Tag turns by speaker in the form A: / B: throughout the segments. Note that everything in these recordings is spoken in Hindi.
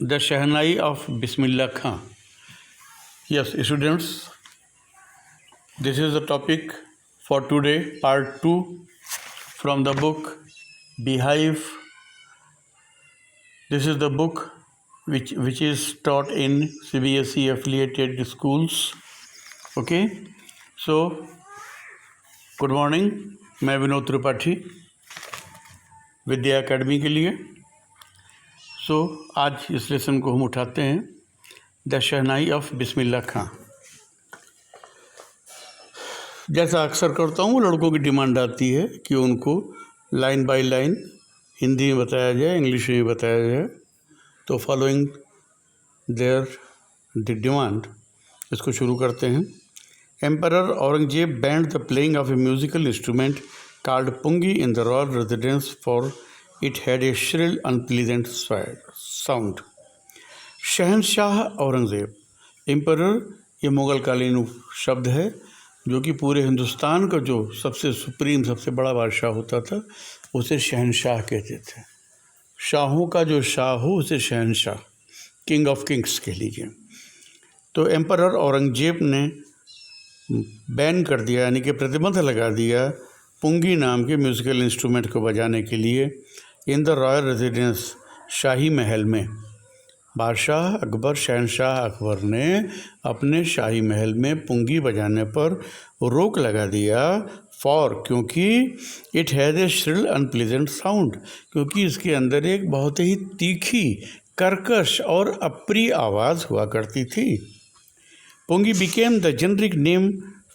A: The Shehnai of Bismillah Khan. Yes, students, this is the topic for today, part 2 from the book Beehive. This is the book which is taught in CBSE affiliated schools. Okay, so good morning, मैं विनोद त्रिपाठी विद्या एकेडमी के लिए। आज इस लेसन को हम उठाते हैं, द शहनाई ऑफ बिस्मिल्लाह खां। जैसा अक्सर करता हूँ, लड़कों की डिमांड आती है कि उनको लाइन बाय लाइन हिंदी में बताया जाए, इंग्लिश में बताया जाए। तो फॉलोइंग देयर द डिमांड, इसको शुरू करते हैं। Emperor Aurangzeb banned the playing of a musical instrument called pungi in the royal residence, for it had a shrill, unpleasant sound. शहनशाह औरंगज़ेब, एम्परर ये मुग़ल कालीन शब्द है जो कि पूरे हिंदुस्तान का जो सबसे सुप्रीम, सबसे बड़ा बादशाह होता था उसे शहनशाह कहते थे। शाहों का जो शाह हो उसे शहनशाह, किंग ऑफ किंग्स कह लीजिए। तो एम्परर औरंगज़ेब ने बैन कर दिया, यानी कि प्रतिबंध लगा दिया पुंगी नाम के म्यूज़िकल इंस्ट्रूमेंट को बजाने के लिए इन द रॉयल रेजिडेंस, शाही महल में। बादशाह अकबर, शहनशाह अकबर ने अपने शाही महल में पुंगी बजाने पर रोक लगा दिया। क्योंकि it has a shrill unpleasant sound, क्योंकि इसके अंदर एक बहुत ही तीखी, कर्कश और अप्रिय आवाज़ हुआ करती थी। Pungi became the generic name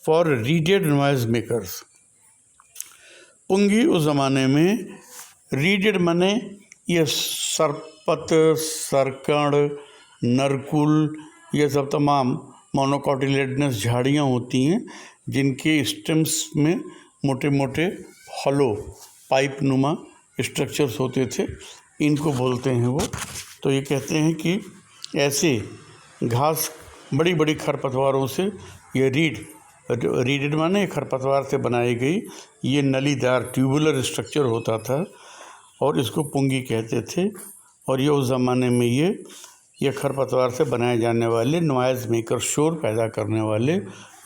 A: for reeded noise makers. पुंगी उस ज़माने में रीडेड माने ये सरपत, सरकण, नरकुल, ये सब तमाम मोनोकोटिलेडनस झाड़ियाँ होती हैं जिनके स्टेम्स में मोटे मोटे हॉलो पाइप नुमा स्ट्रक्चर्स होते थे, इनको बोलते हैं वो। तो ये कहते हैं कि ऐसे घास, बड़ी बड़ी खरपतवारों से ये रीडेड माने खरपतवार से बनाई गई ये नलीदार ट्यूबुलर स्ट्रक्चर होता था और इसको पुंगी कहते थे। और ये उस ज़माने में ये खरपतवार से बनाए जाने वाले नॉइज़ मेकर, शोर पैदा करने वाले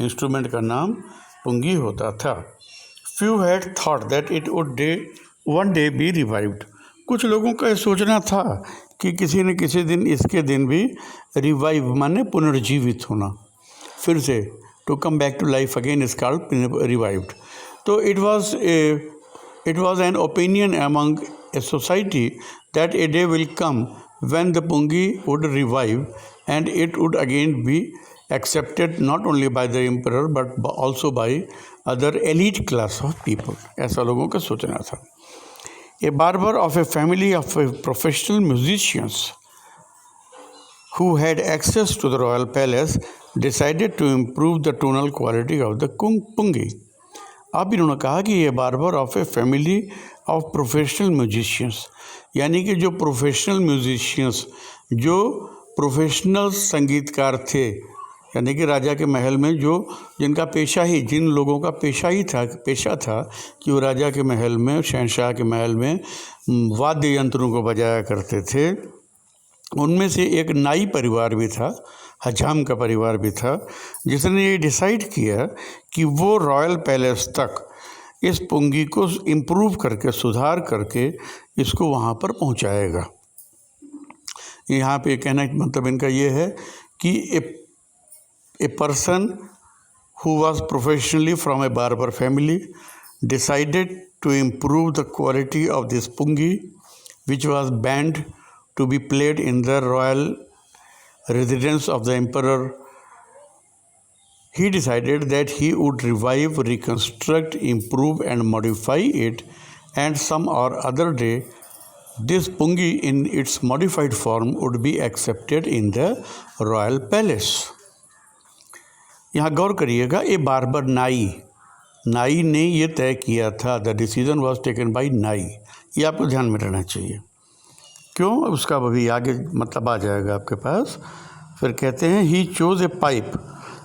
A: इंस्ट्रूमेंट का नाम पुंगी होता था। Few had thought that it would one day B revived. कुछ लोगों का ये सोचना था कि किसी न किसी दिन इसके दिन भी रिवाइव माने पुनर्जीवित होना, फिर से to come back to life again is called revived. तो it was an opinion among a society that a day will come when the pungi would revive and it would again be accepted not only by the emperor but also by other elite class of people. ऐसा लोगों का सोचना था। A barber of a family of professional musicians who had access to the royal palace decided to improve the tonal quality of the pungi. अब इन्होंने कहा कि ये barber of a family of professional musicians, यानी कि जो प्रोफेशनल म्यूजिशियंस, जो प्रोफेशनल संगीतकार थे, यानी कि राजा के महल में जिनका पेशा ही, जिन लोगों का पेशा था कि वो राजा के महल में, शहनशाह के महल में वाद्य यंत्रों को बजाया करते थे, उनमें से एक नाई परिवार भी था, हजाम का परिवार भी था, जिसने ये डिसाइड किया कि वो रॉयल पैलेस तक इस पुंगी को इम्प्रूव करके, सुधार करके इसको वहाँ पर पहुँचाएगा। यहाँ पे कहने का मतलब इनका ये है कि A person who was professionally from a barber family decided to improve the quality of this pungi, which was banned to be played in the royal residence of the emperor. He decided that he would revive, reconstruct, improve and modify it, and some or other day this pungi in its modified form would be accepted in the royal palace. यहाँ गौर करिएगा, ये बार्बर नाई ने ये तय किया था। The decision was taken by नाई। ये आपको ध्यान में रहना चाहिए। क्यों, उसका अभी आगे मतलब आ जाएगा आपके पास। फिर कहते हैं he chose A pipe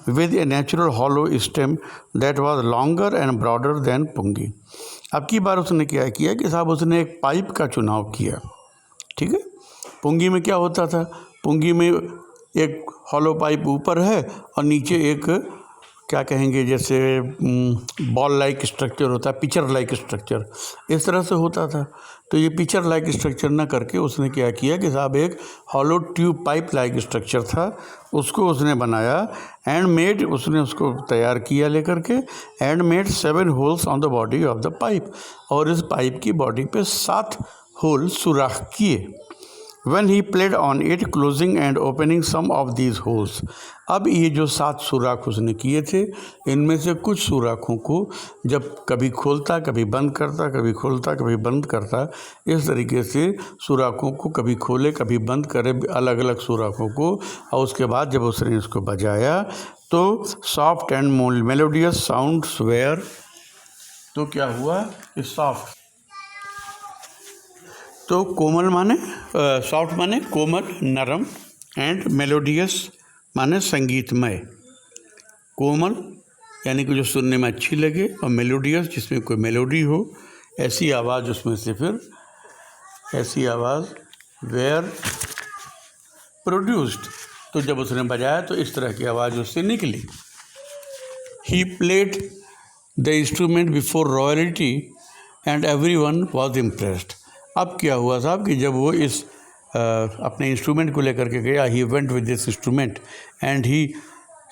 A: with a natural hollow stem that was longer and broader than pungi। अब की बार उसने क्या किया कि साहब उसने एक पाइप का चुनाव किया, ठीक है। पुंगी में क्या होता था, पुंगी में एक हॉलो पाइप ऊपर है और नीचे एक क्या कहेंगे जैसे बॉल लाइक स्ट्रक्चर होता है, पिक्चर लाइक स्ट्रक्चर, इस तरह से होता था। तो ये पिक्चर लाइक स्ट्रक्चर ना करके उसने क्या किया कि साहब एक hollow tube pipe like structure था, उसको उसने बनाया एंड मेड, उसने उसको तैयार किया लेकर के, and made 7 holes on the body of the pipe, और इस पाइप की बॉडी पे 7 होल सुराख किए। When he played on it, closing and opening some of these holes। अब ये जो 7 सुराख उसने किए थे, इनमें से कुछ सुराखों को जब कभी खोलता, कभी बंद करता, कभी खोलता, कभी बंद करता, इस तरीके से सुराखों को कभी खोले कभी बंद करे, अलग अलग सुराखों को, और उसके बाद जब उसने इसको बजाया तो soft and melodious sounds where, तो क्या हुआ कि सॉफ्ट, तो कोमल माने सॉफ्ट माने कोमल नरम, एंड मेलोडियस माने संगीतमय। कोमल यानी कि जो सुनने में अच्छी लगे, और मेलोडियस जिसमें कोई मेलोडी हो, ऐसी आवाज़ उसमें से फिर ऐसी आवाज़ वेयर प्रोड्यूस्ड, तो जब उसने बजाया तो इस तरह की आवाज़ उससे निकली। He played the instrument before royalty and everyone was impressed. अब क्या हुआ साहब कि जब वो इस अपने इंस्ट्रूमेंट को लेकर के गया, he went with this instrument and he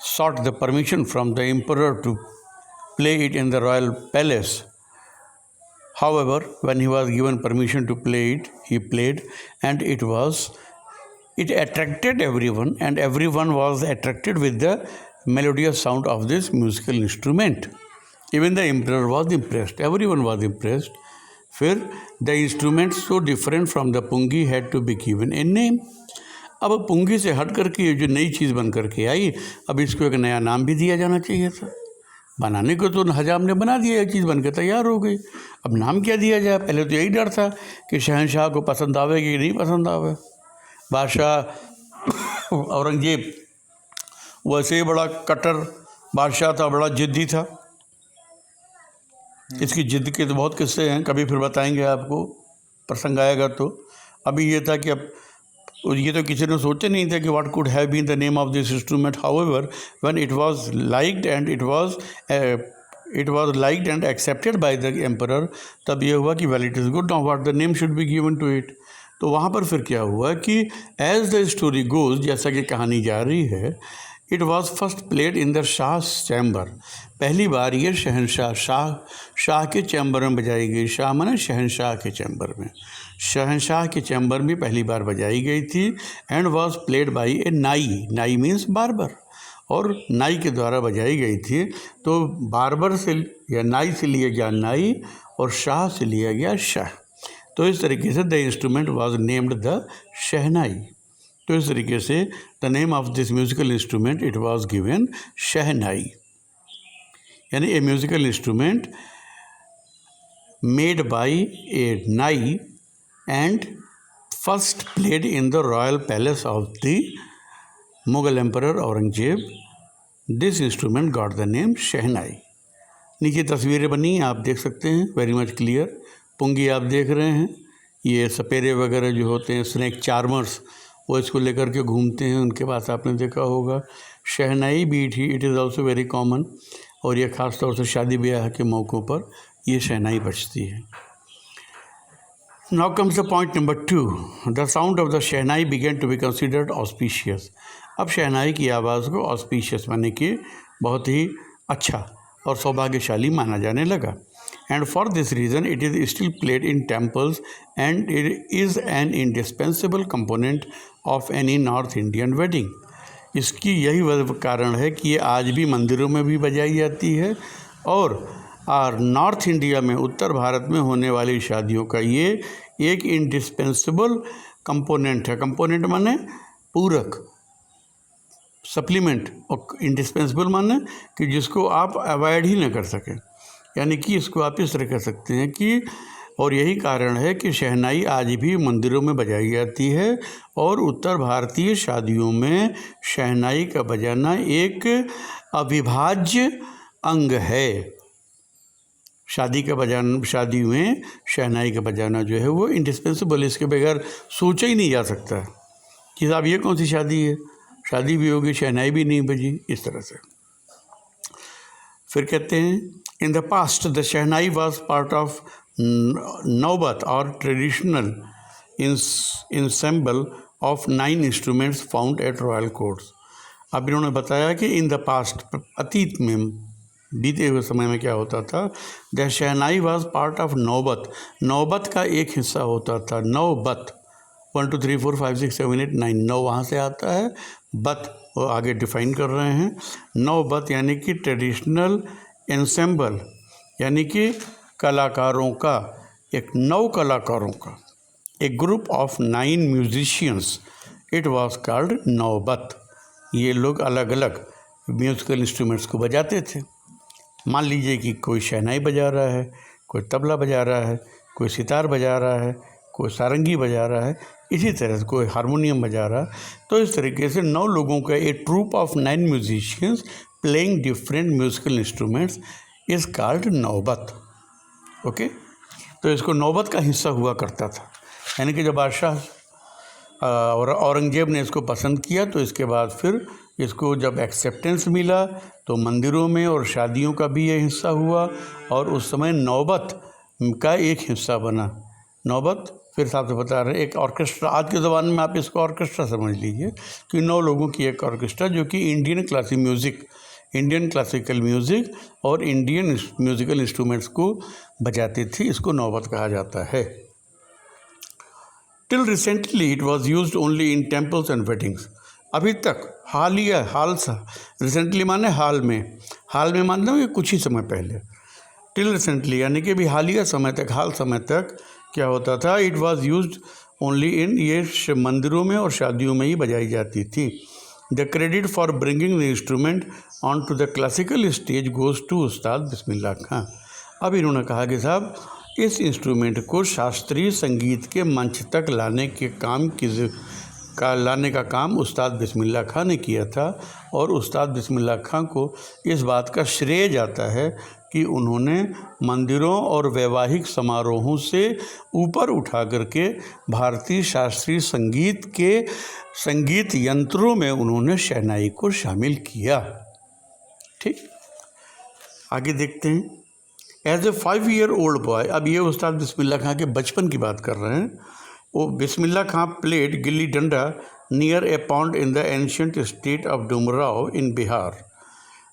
A: sought the permission from the emperor to play it in the royal palace. However, when he was given permission to play it, he played, and it attracted everyone, and everyone was attracted with the melodious sound of this musical instrument. Even the emperor was impressed, everyone was impressed. फिर the instrument so different from the pungi had to be given a name. अब पुंगी से हट करके ये जो नई चीज़ बन करके आई, अब इसको एक नया नाम भी दिया जाना चाहिए था। बनाने को तो हजाम ने बना दिया, ये चीज़ बनकर तैयार हो गई, अब नाम क्या दिया जाए। पहले तो यही डर था कि शहंशाह को पसंद आवे कि नहीं पसंद आवे। बादशाह औरंगजेब वैसे ही बड़ा कट्टर बादशाह था, बड़ा जिद्दी था। इसकी जिद के तो बहुत किस्से हैं, कभी फिर बताएंगे आपको, प्रसंग आएगा तो। अभी ये था कि अब ये तो किसी ने सोचा नहीं था कि what could have been the name of this instrument. However when it was liked and accepted by the emperor, तब ये हुआ कि well it is good, now what the name should be given to it. तो वहाँ पर फिर क्या हुआ कि एज द स्टोरी गोज, जैसा कि कहानी जा रही है, it was first played in the Shah chamber. पहली बार ये शाह के चैम्बर में बजाई गई। शाह माने शहनशाह के चैम्बर में, शहनशाह के चैम्बर में पहली बार बजाई गई थी। एंड वॉज प्लेड बाई ए नाई, नाई मीन्स बार्बर, और नाई के द्वारा बजाई गई थी। तो बार्बर से या नाई से लिया गया नाई, और शाह से लिया गया शाह। तो इस तरीके से the instrument was named the shehnai. तो इस तरीके से the name of this musical instrument it was given shehnai, यानी a musical instrument made by a nai and first played in the royal palace of the Mughal emperor Aurangzeb. This instrument got the name shehnai. नीचे तस्वीरें बनी, आप देख सकते हैं, वेरी मच क्लियर। पुंगी आप देख रहे हैं, ये सपेरे वगैरह जो होते हैं, स्नेक चार्मर्स, वो इसको लेकर के घूमते हैं, उनके पास आपने देखा होगा। शहनाई भी it is also very common, और ये ख़ास तौर से शादी ब्याह के मौक़ों पर ये शहनाई बजती है। Now comes the point number 2, the sound of the shehnai began to be considered auspicious. अब शहनाई की आवाज़ को ऑस्पिशियस माने कि बहुत ही अच्छा और सौभाग्यशाली माना जाने लगा। And for this reason it is still played in temples, and it is an indispensable component of any North Indian wedding। इसकी यही कारण है कि ये आज भी मंदिरों में भी बजाई जाती है, और नॉर्थ इंडिया में, उत्तर भारत में होने वाली शादियों का ये एक इंडिस्पेंसिबल कंपोनेंट है। कंपोनेंट माने पूरक, सप्लीमेंट, और इंडिस्पेंसिबल माने कि जिसको आप अवॉइड ही ना कर सकें। यानी कि इसको आप इस तरह कह सकते हैं कि और यही कारण है कि शहनाई आज भी मंदिरों में बजाई जाती है और उत्तर भारतीय शादियों में शहनाई का बजाना एक अविभाज्य अंग है। शादी में शहनाई का बजाना जो है वो इंडिस्पेंसिबल, इसके बगैर सोचा ही नहीं जा सकता कि साहब ये कौन सी शादी है, शादी भी होगी शहनाई भी नहीं बजी, इस तरह से। फिर कहते हैं in the past the shehnai was part of naubat or traditional ensemble of 9 instruments found at royal courts. अब इन्होंने बताया कि इन द पास्ट, अतीत में, बीते हुए समय में क्या होता था, the shehnai was part of नौबत, नौबत का एक हिस्सा होता था। नौबत 1 2 3 4 5 6 7 8 9, 9 वहाँ से आता है, बत वो आगे डिफाइन कर रहे हैं। नौबत यानी कि ट्रेडिशनल एंसेम्बल, यानी कि कलाकारों का, एक 9 कलाकारों का एक group of 9 musicians, it was called नौबत। ये लोग अलग अलग म्यूजिकल इंस्ट्रूमेंट्स को बजाते थे। मान लीजिए कि कोई शहनाई बजा रहा है, कोई तबला बजा रहा है, कोई सितार बजा रहा है, कोई सारंगी बजा रहा है, इसी तरह से कोई हारमोनियम बजा रहा है। तो इस तरीके से 9 लोगों का एक troop of 9 musicians playing different musical instruments is called naubat. Okay, तो इसको नौबत का हिस्सा हुआ करता था। यानी कि जब बादशाह और औरंगजेब ने इसको पसंद किया तो इसके बाद फिर इसको जब एक्सेप्टेंस मिला तो मंदिरों में और शादियों का भी ये हिस्सा हुआ और उस समय नौबत का एक हिस्सा बना। नौबत फिर साहब से बता रहे एक ऑर्केस्ट्रा, आज के ज़माने में आप इसको ऑर्केस्ट्रा समझ लीजिए कि 9 लोगों की एक ऑर्केस्ट्रा जो कि इंडियन क्लासिकल म्यूज़िक और इंडियन म्यूज़िकल इंस्ट्रूमेंट्स को बजाती थी, इसको नौबत कहा जाता है। Till recently it was used only in temples and weddings. अभी तक रिसेंटली माने हाल में मानता हूँ ये कुछ ही समय पहले। टिल रिसेंटली यानी कि अभी हाल समय तक क्या होता था, it was used only in, ये मंदिरों में और शादियों में ही बजाई जाती थी। The credit for bringing the instrument on to the classical stage goes to Ustad Bismillah खां। अब इन्होंने कहा कि साहब इस इंस्ट्रूमेंट को शास्त्रीय संगीत के मंच तक लाने का काम उस्ताद बिस्मिल्लाह खां ने किया था और उस्ताद बिस्मिल्लाह खां को इस बात का श्रेय जाता है कि उन्होंने मंदिरों और वैवाहिक समारोहों से ऊपर उठा करके भारतीय शास्त्रीय संगीत के संगीत यंत्रों में उन्होंने शहनाई को शामिल किया। ठीक, आगे देखते हैं। एज ए 5-year-old बॉय, अब ये उस्ताद बिस्मिल्लाह खां के बचपन की बात कर रहे हैं। वो बिस्मिल्लाह खां played gilli danda near a pond in the ancient state of Dumraon in Bihar.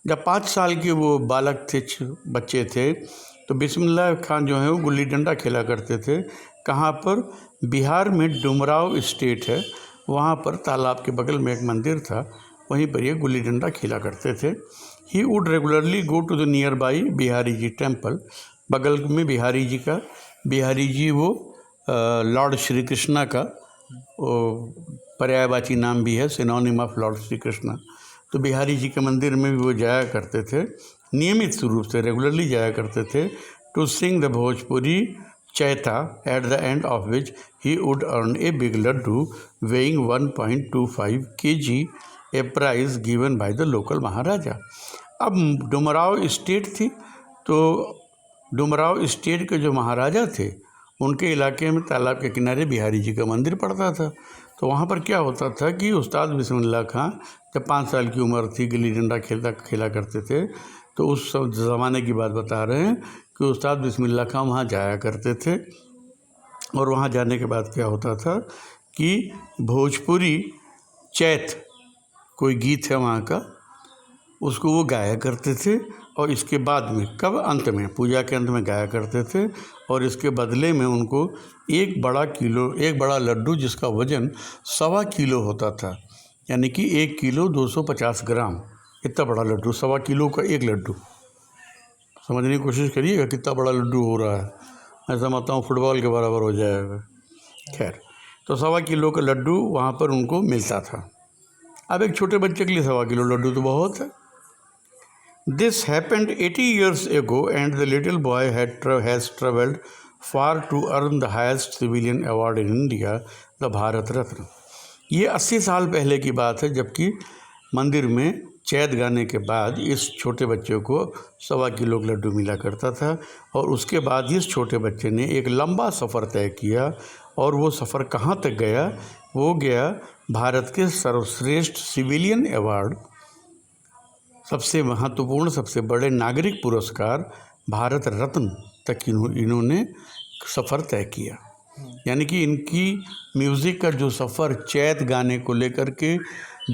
A: जब 5 साल के वो बालक थे, बच्चे थे, तो बिस्मिल्लाह खां जो है वो गुल्ली डंडा खेला करते थे। कहाँ पर? बिहार में डुमराव स्टेट है, वहाँ पर तालाब के बगल में एक मंदिर था, वहीं पर ये गुल्ली डंडा खेला करते थे। He would regularly go to the nearby Bihari ji temple. बगल में बिहारी जी वो लॉर्ड श्री कृष्णा का पर्यायवाची नाम भी है, synonym of Lord Shri Krishna. तो बिहारी जी के मंदिर में भी वो जाया करते थे, नियमित रूप से रेगुलरली जाया करते थे, to sing the Bhojpuri chaita, at the end of which he would earn a big laddu weighing 1.25 kg, a prize given by the local maharaja. अब डुमराव स्टेट थी, तो डुमराव स्टेट के जो महाराजा थे उनके इलाके में तालाब के किनारे बिहारी जी का मंदिर पड़ता था। तो वहाँ पर क्या होता था कि उस्ताद बिस्मिल्लाह खां जब 5 साल की उम्र थी, गिल्ली डंडा खेला करते थे, तो उस ज़माने की बात बता रहे हैं कि उस्ताद बिस्मिल्लाह खां वहाँ जाया करते थे। और वहाँ जाने के बाद क्या होता था कि भोजपुरी चैत कोई गीत है वहाँ का, उसको वो गाया करते थे और इसके बाद में अंत में पूजा के अंत में गाया करते थे। और इसके बदले में उनको एक बड़ा लड्डू जिसका वज़न 1.25 किलो होता था, यानी कि 1 किलो 250 ग्राम, इतना बड़ा लड्डू, 1.25 किलो का एक लड्डू। समझने की कोशिश करिएगा कितना बड़ा लड्डू हो रहा है, मैं समझता हूँ फुटबॉल के बराबर हो जाएगा। खैर, तो 1.25 किलो का लड्डू वहाँ पर उनको मिलता था। अब एक छोटे बच्चे के लिए 1.25 किलो लड्डू तो बहुत है। This happened 80 years ago and the little boy has traveled far to earn the highest civilian award in India, the Bharat Ratna. ये 80 साल पहले की बात है, जबकि मंदिर में चैत गाने के बाद इस छोटे बच्चे को 1.25 किलो लड्डू मिला करता था। और उसके बाद इस छोटे बच्चे ने एक लंबा सफ़र तय किया, और वो सफ़र कहाँ तक गया? वो गया भारत के सर्वश्रेष्ठ सिविलियन अवार्ड, सबसे महत्वपूर्ण, सबसे बड़े नागरिक पुरस्कार भारत रत्न तक इन्होंने सफ़र तय किया। यानी कि इनकी म्यूज़िक का जो सफ़र चैत गाने को लेकर के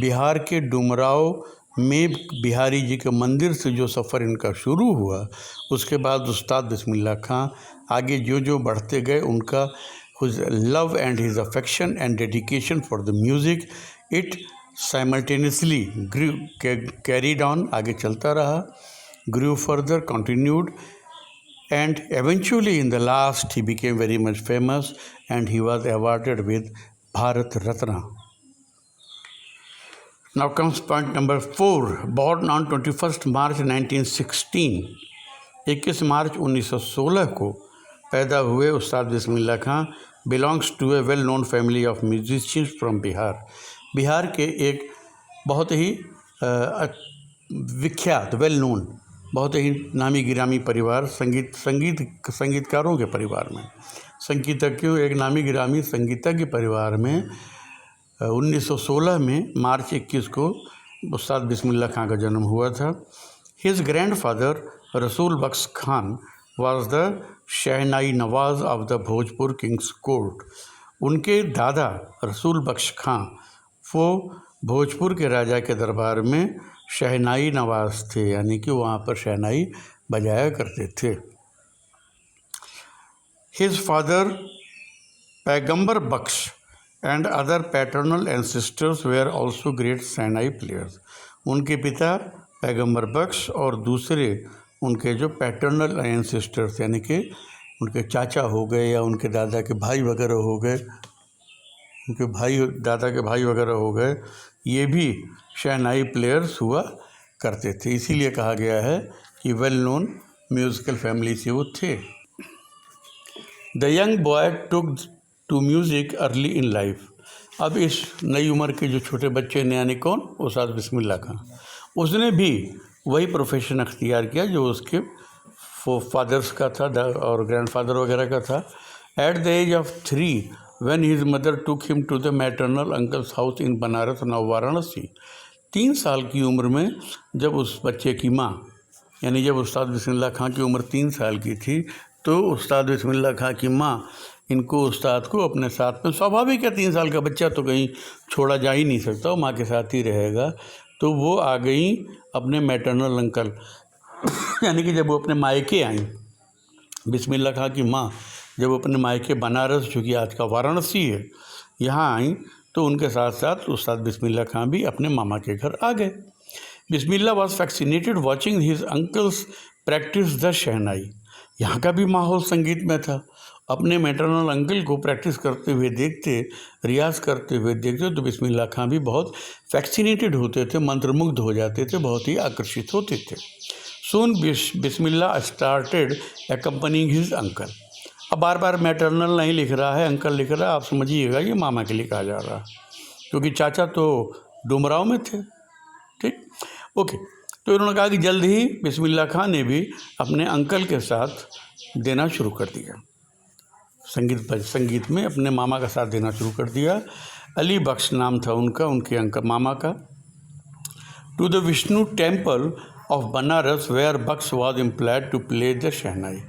A: बिहार के डुमराव में बिहारी जी के मंदिर से जो सफ़र इनका शुरू हुआ, उसके बाद उस्ताद बिस्मिल्लाह खां आगे जो जो बढ़ते गए, उनका his love and his affection and dedication for the music, it simultaneously grew, carried on, आगे चलता रहा, grew further, continued, and eventually in the last he became very much famous and he was awarded with Bharat Ratna. Now comes point number 4. Born on 21st March 1916, 21 मार्च 1916 को पैदा हुए Ustad Bismillah Khan belongs to a well known family of musicians from Bihar. Bihar के एक बहुत ही विख्यात, वेल नोन, बहुत ही नामी गिरामी परिवार, संगीतकारों के परिवार में, संगीतज्ञों, एक नामी गिरामी संगीतज्ञ परिवार में 1916 में मार्च 21 को उस्ताद बिस्मिल्लाह खां का जन्म हुआ था। His grandfather Rasool Bakhsh Khan was the shehnai nawaz of the Bhojpur kings court. उनके दादा रसूल बख्श खां वो भोजपुर के राजा के दरबार में शहनाई नवाज़ थे, यानी कि वहाँ पर शहनाई बजाया करते थे। His father Paigambar Bakhsh and other paternal ancestors were also great shehnai players. उनके पिता पैगंबर बख्श और दूसरे उनके जो पैटर्नल एंसेस्टर्स, यानी कि उनके चाचा हो गए या उनके दादा के भाई वगैरह हो गए, उनके भाई, दादा के भाई वगैरह हो गए, ये भी शहनाई प्लेयर्स हुआ करते थे। इसीलिए कहा गया है कि वेल नोन म्यूज़िकल फैमिली से वो थे। The young boy took to music early in life. अब इस नई उम्र के जो छोटे बच्चे ने, यानी कौन? उस्ताद बिस्मिल्लाह खां, उसने भी वही प्रोफेशन अख्तियार किया जो उसके फादर्स का था और ग्रैंडफादर वगैरह का था। At the age of 3 when his mother took him to the maternal uncle's house in Banaras now Varanasi. 3 साल की उम्र में जब उस बच्चे की माँ, यानी जब उस्ताद बिस्मिल्लाह खां की उम्र 3 साल की थी, तो उस्ताद बिस्मिल्लाह खां की माँ इनको, उस्ताद को अपने साथ में, स्वाभाविक है 3 साल का बच्चा तो कहीं छोड़ा जा ही नहीं सकता, वो माँ के साथ ही रहेगा, तो वो आ गई अपने मैटरनल अंकल यानी कि जब वो अपने मायके आई, बिस्मिल्लाह खां की माँ जब वो अपने मायके बनारस, जो कि आज का वाराणसी है, यहाँ आई, तो उनके साथ साथ उस्ताद बिस्मिल्लाह खां भी अपने मामा के घर आ गए। Bismillah was fascinated watching his uncles practice the shehnai. यहाँ का भी माहौल संगीत में था। अपने मैटरनल अंकल को प्रैक्टिस करते हुए देखते, रियाज करते हुए देखते, तो बिस्मिल्लाह खां भी बहुत फैक्सिनेटेड होते थे, मंत्रमुग्ध हो जाते थे, बहुत ही आकर्षित होते थे। सून बिस्मिल्लाह स्टार्टेड एक्कम्पनिंग हिज अंकल। अब बार बार मैटरनल नहीं लिख रहा है, अंकल लिख रहा है, आप समझिएगा ये मामा के लिए कहा जा रहा है, क्योंकि चाचा तो डुमराव में थे। ठीक, ओके। तो इन्होंने कहा कि जल्द ही बिस्मिल्लाह खां ने भी अपने अंकल के साथ देना शुरू कर दिया, संगीत में अपने मामा का साथ देना शुरू कर दिया। अली बख्श नाम था उनका, उनके अंकल मामा का। To the Vishnu temple of Banaras where Bakhsh was employed to play the shehnai.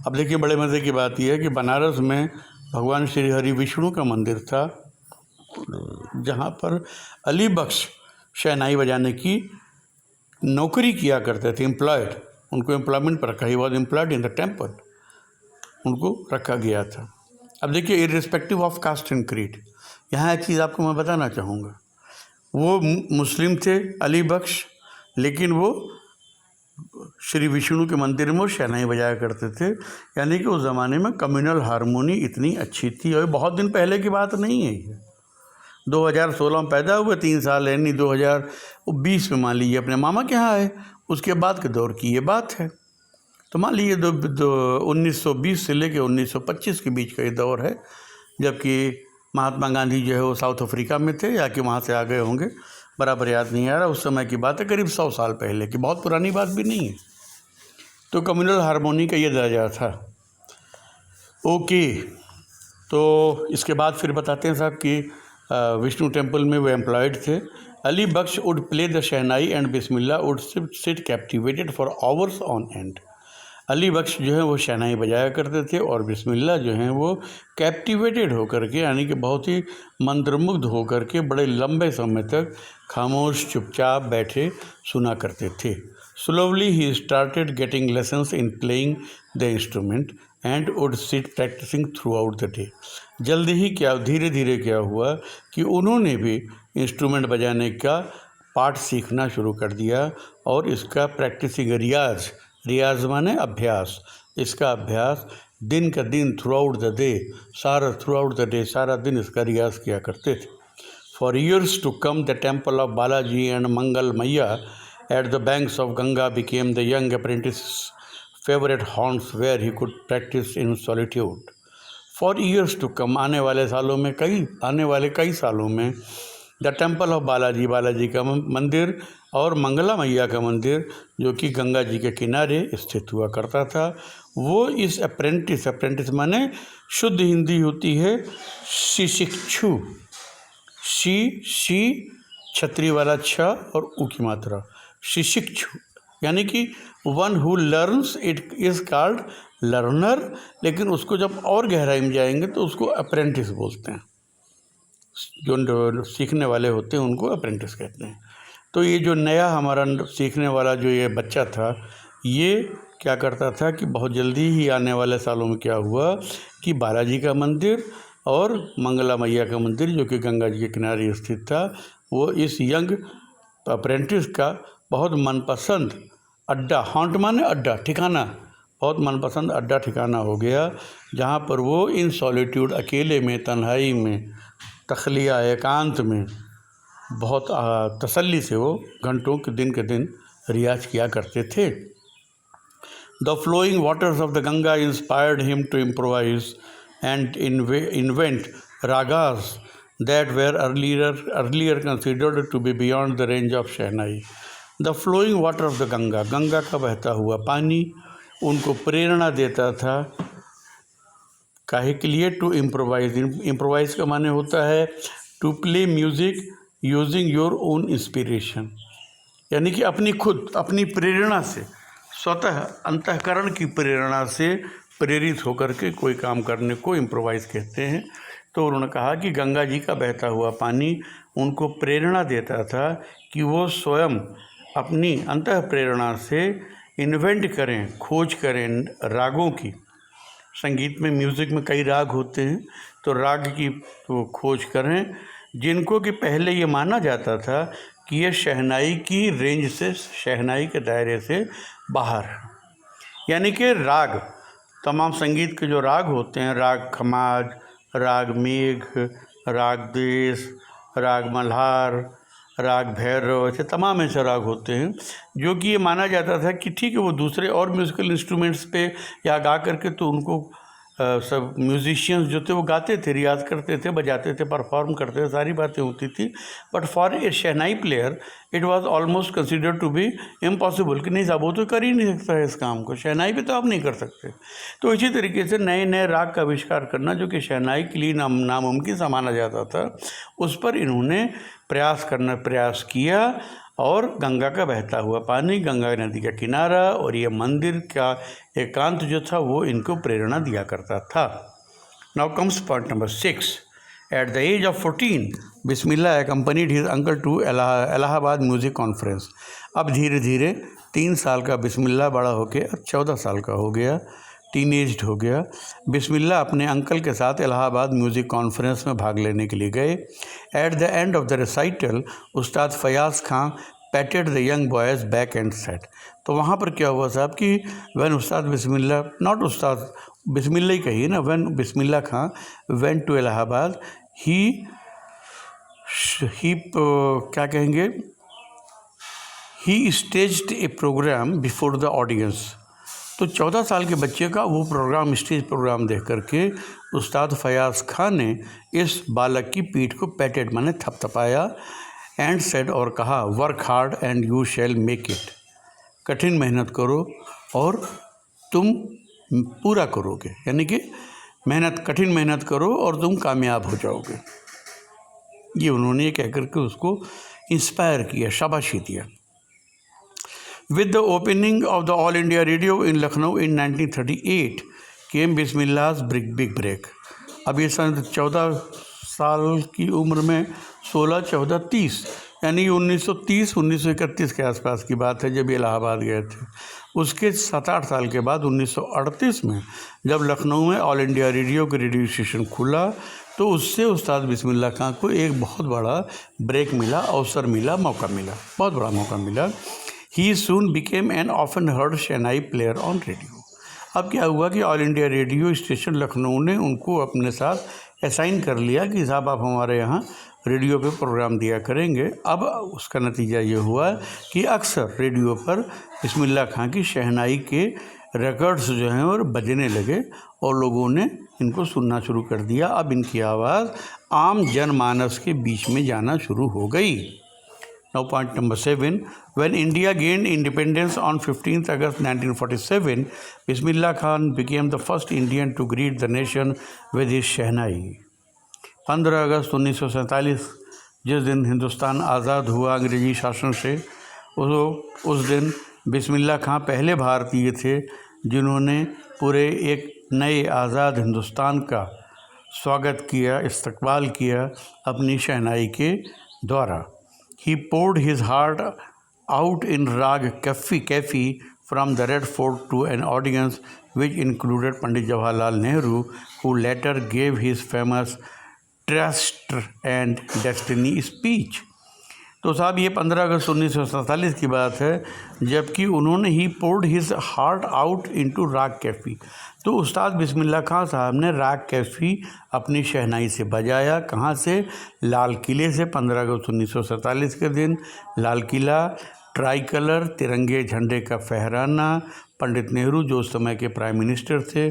A: अब देखिए, बड़े मज़े की बात यह है कि बनारस में भगवान श्री हरि विष्णु का मंदिर था, जहाँ पर अली बख्श शहनाई बजाने की नौकरी किया करते थे, एम्प्लॉयड, उनको एम्प्लॉयमेंट पर रखा, he was employed in the temple, उनको रखा गया था। अब देखिए, irrespective of caste and creed, यहाँ एक चीज़ आपको मैं बताना चाहूँगा, वो मुस्लिम थे अली बख्श, लेकिन वो श्री विष्णु के मंदिर में शहनाई बजाया करते थे। यानी कि उस ज़माने में कम्युनल हारमोनी इतनी अच्छी थी, और बहुत दिन पहले की बात नहीं है ये, 2016 में पैदा हुए, 3 साल यानी 2020 में मान लीजिए अपने मामा के यहाँ आए, उसके बाद के दौर की ये बात है। तो मान लीजिए 1920 से लेकर 1925 के बीच का ये दौर है, जबकि महात्मा गांधी जो है वो साउथ अफ्रीका में थे, या कि वहाँ से आ गए होंगे, बराबर याद नहीं आ रहा। उस समय की बात है, करीब 100 साल पहले की, बहुत पुरानी बात भी नहीं है। तो कम्युनल हारमोनी का ये दर्जा था। ओके, तो इसके बाद फिर बताते हैं साहब कि विष्णु टेम्पल में वो एम्प्लॉयड थे। Ali Bakhsh would play the shehnai and Bismillah would sit captivated for hours on end. Ali Bakhsh जो है वो शहनाई बजाया करते थे और बिस्मिल्लाह जो हैं वो कैप्टिवेटेड होकर के, यानी कि बहुत ही मंत्रमुग्ध होकर के बड़े लंबे समय तक खामोश चुपचाप बैठे सुना करते थे। Slowly he started getting lessons in playing the instrument and would sit practising throughout the day. जल्दी ही धीरे धीरे क्या हुआ कि उन्होंने भी इंस्ट्रूमेंट बजाने का पाठ सीखना शुरू कर दिया और इसका प्रैक्टिसिंग रियाज माने अभ्यास, इसका अभ्यास दिन का दिन थ्रू आउट द डे सारा दिन इसका रियाज किया करते थे। For years to come the temple of Balaji and Mangal Maiya at the banks of Ganga became the young apprentice favourite haunts where he could practice in solitude. For years to come, आने वाले कई सालों में, द टेम्पल ऑफ बालाजी का मंदिर और मंगला मैया का मंदिर, जो कि गंगा जी के किनारे स्थित हुआ करता था, वो इस अप्रेंटिस माने शुद्ध हिंदी होती है शिशिक्षु, शी छतरी वाला छ और ऊ की मात्रा, शिशिक्षु, यानी कि one who learns, it is called learner, लेकिन उसको जब और गहराई में जाएंगे तो उसको अप्रेंटिस बोलते हैं। जो सीखने वाले होते हैं उनको अप्रेंटिस कहते हैं। तो ये जो नया हमारा सीखने वाला जो ये बच्चा था, ये क्या करता था कि बहुत जल्दी ही आने वाले सालों में क्या हुआ कि बालाजी का मंदिर और मंगला मैया का मंदिर, जो कि गंगा जी के किनारे स्थित था, वो इस यंग अप्रेंटिस का बहुत मनपसंद अड्डा, हॉन्ट माने अड्डा, ठिकाना, बहुत मनपसंद अड्डा ठिकाना हो गया, जहाँ पर वो इन सॉलिट्यूड, अकेले में, तन्हाई में, तखलिया, एकांत में बहुत तसल्ली से वो घंटों के दिन रियाज किया करते थे। The flowing waters of the Ganga inspired him to improvise and invent ragas that were earlier considered to be beyond the range of shehnai. The flowing water of the Ganga का बहता हुआ पानी उनको प्रेरणा देता था, काहे के लिए? टू इम्प्रोवाइज का माने होता है to play music using your own inspiration, यानी कि अपनी प्रेरणा से, स्वतः अंतःकरण की प्रेरणा से प्रेरित होकर के कोई काम करने को इम्प्रोवाइज कहते हैं। तो उन्होंने कहा कि गंगा जी का बहता हुआ पानी उनको प्रेरणा देता था कि वो स्वयं अपनी अंतः प्रेरणा से इन्वेंट करें, खोज करें रागों की। संगीत में, म्यूज़िक में कई राग होते हैं, तो राग की वो खोज करें जिनको कि पहले ये माना जाता था कि ये शहनाई की रेंज से, शहनाई के दायरे से बाहर है। यानी कि राग, तमाम संगीत के जो राग होते हैं, राग खमाज, राग मेघ, राग देश, राग मल्हार, राग भैरव, ऐसे तमाम ऐसे राग होते हैं जो कि ये माना जाता था कि ठीक है वो दूसरे और म्यूज़िकल इंस्ट्रूमेंट्स पे या गा करके तो उनको सब म्यूजिशियंस जो थे वो गाते थे, रियाज करते थे, बजाते थे, परफॉर्म करते थे, सारी बातें होती थी। But for a shehnai player it was almost considered to be impossible कि नहीं साहब वो तो कर ही नहीं सकता है इस काम को, शहनाई पे तो आप नहीं कर सकते। तो इसी तरीके से नए नए राग का आविष्कार करना जो कि शहनाई के लिए नामुमकिन सा माना जाता था, उस पर इन्होंने प्रयास किया और गंगा का बहता हुआ पानी, गंगा नदी का किनारा और ये मंदिर का एकांत जो था वो इनको प्रेरणा दिया करता था। Now comes point number 6। At the age of 14 Bismillah accompanied his uncle to Allahabad music conference. अब धीरे धीरे 3 साल का बिस्मिल्लाह बड़ा होके अब 14 साल का हो गया, टीनेज्ड हो गया। बिस्मिल्लाह अपने अंकल के साथ इलाहाबाद म्यूज़िक कॉन्फ्रेंस में भाग लेने के लिए गए। At the end of the recital Ustad Fayaz Khan patted the young boys back and said. तो वहाँ पर क्या हुआ साहब कि वैन उस्ताद बिस्मिल्लाह, नॉट उस्ताद बिस्मिल्लाह ही कहिए ना, when Bismillah Khan went to Allahabad, he क्या कहेंगे, he staged a program before the audience. तो 14 साल के बच्चे का वो प्रोग्राम, स्टेज प्रोग्राम देख करके उस्ताद फयाज़ खान ने इस बालक की पीठ को पैटेड माने थपथपाया एंड सेड, और कहा, work hard and you shall make it. कठिन मेहनत करो और तुम पूरा करोगे, यानी कि कठिन मेहनत करो और तुम कामयाब हो जाओगे। ये उन्होंने कह करके उसको इंस्पायर किया, शाबाशी दिया। With the opening of the All India Radio in Lucknow in 1938 came Bismillah's big break। अब ये सन 14 साल की उम्र में 16, 14, 30 यानी 1930-1931 के आसपास की बात है जब ये इलाहाबाद गए थे। उसके 7-8 साल के बाद 1938 में जब लखनऊ में ऑल इंडिया रेडियो का रेडियो स्टेशन खुला तो उससे उस्ताद बिस्मिल्लाह खां को एक बहुत बड़ा ब्रेक मिला, अवसर मिला, मौका मिला, बहुत बड़ा मौका मिला। He soon became an often heard shehnai player on radio. अब क्या हुआ कि all India radio station Lucknow ने उनको अपने साथ असाइन कर लिया कि साहब आप हमारे यहाँ रेडियो पे प्रोग्राम दिया करेंगे। अब उसका नतीजा ये हुआ कि अक्सर रेडियो पर बिस्मिल्लाह खां की शहनाई के रिकॉर्ड्स जो हैं और बजने लगे और लोगों ने इनको सुनना शुरू कर दिया। अब इनकी आवाज़ आम जनमानस के बीच में जाना शुरू हो गई। Now point number 7, when India gained independence on 15th August 1947, Bismillah Khan became the first Indian to greet the nation with his शहनाई। 15 अगस्त 1947 जिस दिन हिंदुस्तान आज़ाद हुआ अंग्रेज़ी शासन से, उस दिन बिस्मिल्लाह खां पहले भारतीय थे जिन्होंने पूरे एक नए आज़ाद हिंदुस्तान का स्वागत किया, इस्तकबाल किया अपनी शहनाई के द्वारा। He poured his heart out in Rag Kafi from the Red Fort to an audience which included Pandit Jawaharlal Nehru, who later gave his famous Trust and Destiny speech। तो साहब ये 15 अगस्त 1947 की बात है, जबकि उन्होंने ही poured his heart out into राग कैफ़ी। तो उस्ताद बिस्मिल्लाह खां साहब ने राग कैफ़ी अपनी शहनाई से बजाया। कहाँ से? लाल किले से। 15 अगस्त 1947 के दिन लाल किला, ट्राई कलर, तिरंगे झंडे का फहराना, पंडित नेहरू जो उस समय के प्राइम मिनिस्टर थे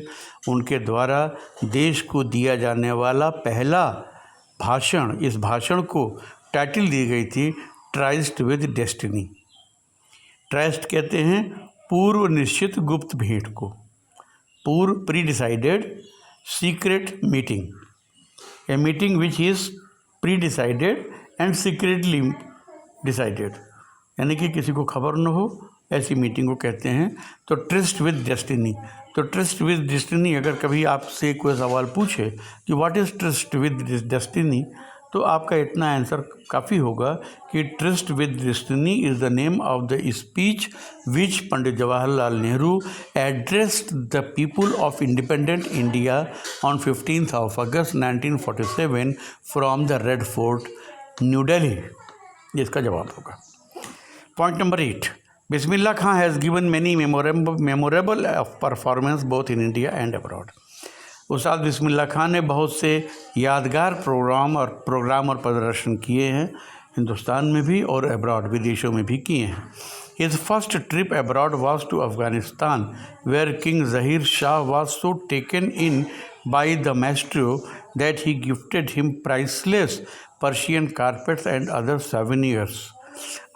A: उनके द्वारा देश को दिया जाने वाला पहला भाषण। इस भाषण को टाइटल दी गई थी ट्रस्ट विद डेस्टिनी। ट्रस्ट कहते हैं पूर्व निश्चित गुप्त भेंट को, पूर्व pre decided secret meeting, a meeting which is pre decided and secretly decided, यानी कि किसी को खबर न हो ऐसी मीटिंग को कहते हैं। तो ट्रस्ट विद डेस्टिनी, तो ट्रस्ट विद डेस्टिनी, अगर कभी आपसे कोई सवाल पूछे कि what is trust with destiny, तो आपका इतना आंसर काफ़ी होगा कि trust with destiny is the name of the speech which Pandit Jawaharlal Nehru addressed the people of independent India on 15th of August 1947 from the red fort, new Delhi. इसका जवाब होगा। Point number 8, Bismillah Khan has given many memorable performance both in India and abroad. उस्ताद बिस्मिल्लाह खां ने बहुत से यादगार प्रोग्राम और प्रदर्शन किए हैं, हिंदुस्तान में भी और अब्रॉड विदेशों में भी किए हैं। His first trip abroad was to Afghanistan where king Zahir Shah was so taken in by the maestro that he gifted him priceless Persian carpets and other souvenirs.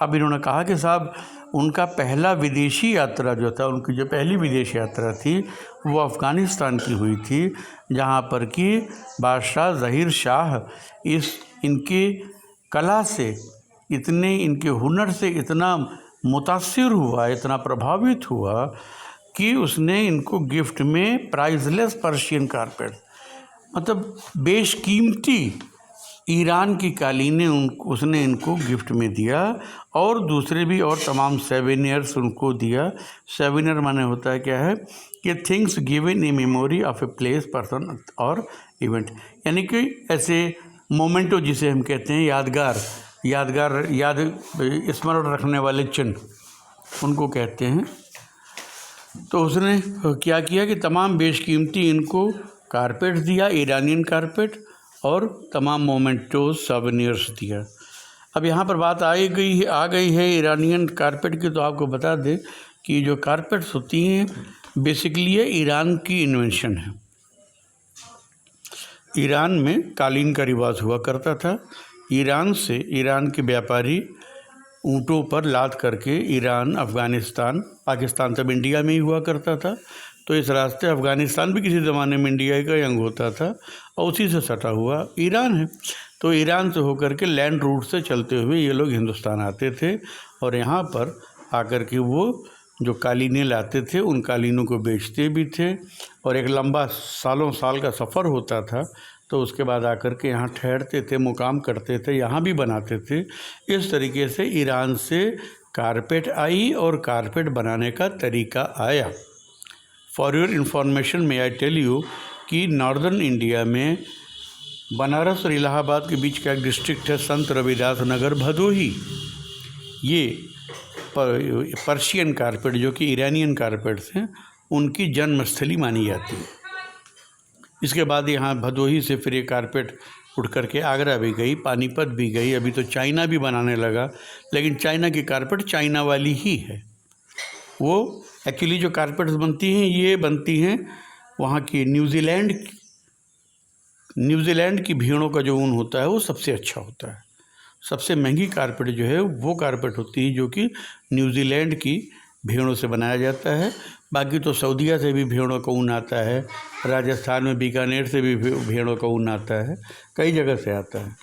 A: अब इन्होंने कहा कि साहब उनका पहला विदेशी यात्रा जो था, उनकी जो पहली विदेश यात्रा थी वो अफ़गानिस्तान की हुई थी, जहाँ पर कि बादशाह ज़हीर शाह इनके कला से, इनके हुनर से इतना मुतासिर हुआ, इतना प्रभावित हुआ कि उसने इनको गिफ्ट में प्राइसलेस पर्शियन कारपेट, मतलब बेशकीमती ईरान की कालीनें उसने इनको गिफ्ट में दिया, और दूसरे भी और तमाम सेवेनियर्स उनको दिया। सेवेनियर माने होता है क्या है कि things given in memory of a place, person और इवेंट, यानी कि ऐसे मोमेंटो जिसे हम कहते हैं, याद स्मरण रखने वाले चिन्ह उनको कहते हैं। तो उसने क्या किया कि तमाम बेशकीमती इनको कारपेट दिया, ईरानियन कारपेट, और तमाम मोमेंटोज सोवेनियर्स दिया। अब यहाँ पर बात आ गई है ईरानियन कारपेट की। तो आपको बता दें कि जो कारपेट्स होती हैं बेसिकली ये ईरान की इन्वेंशन है। ईरान में कालीन का रिवाज हुआ करता था। ईरान के व्यापारी ऊँटों पर लाद करके ईरान, अफ़गानिस्तान, पाकिस्तान तब इंडिया में ही हुआ करता था, तो इस रास्ते अफ़गानिस्तान भी किसी ज़माने में इंडिया का अंग होता था और उसी से सटा हुआ ईरान है। तो ईरान से होकर के लैंड रूट से चलते हुए ये लोग हिंदुस्तान आते थे और यहाँ पर आकर के वो जो कालीनें लाते थे उन कालीनों को बेचते भी थे और एक लंबा सालों साल का सफ़र होता था। तो उसके बाद आकर के यहाँ ठहरते थे, मुकाम करते थे, यहाँ भी बनाते थे। इस तरीके से ईरान से कारपेट आई और कारपेट बनाने का तरीका आया। फॉर योर इन्फॉर्मेशन में आई टेल यू कि नॉर्दर्न इंडिया में बनारस और इलाहाबाद के बीच का एक डिस्ट्रिक्ट है संत रविदास नगर भदोही। ये पर्शियन कारपेट जो कि ईरानियन कारपेट्स हैं उनकी जन्मस्थली मानी जाती है। इसके बाद यहाँ भदोही से फिर ये कारपेट उठ करके आगरा भी गई, पानीपत भी गई, अभी तो चाइना भी बनाने लगा, लेकिन चाइना की कारपेट चाइना वाली ही है। वो एक्चुअली जो कारपेट्स बनती हैं ये बनती हैं वहाँ की न्यूजीलैंड की भेड़ों का जो ऊन होता है वो सबसे अच्छा होता है। सबसे महंगी कारपेट जो है वो कारपेट होती है जो कि न्यूजीलैंड की भेड़ों से बनाया जाता है। बाकी तो सऊदीया से भी भेड़ों का ऊन आता है, राजस्थान में बीकानेर से भी भेड़ों का ऊन आता है, कई जगह से आता है।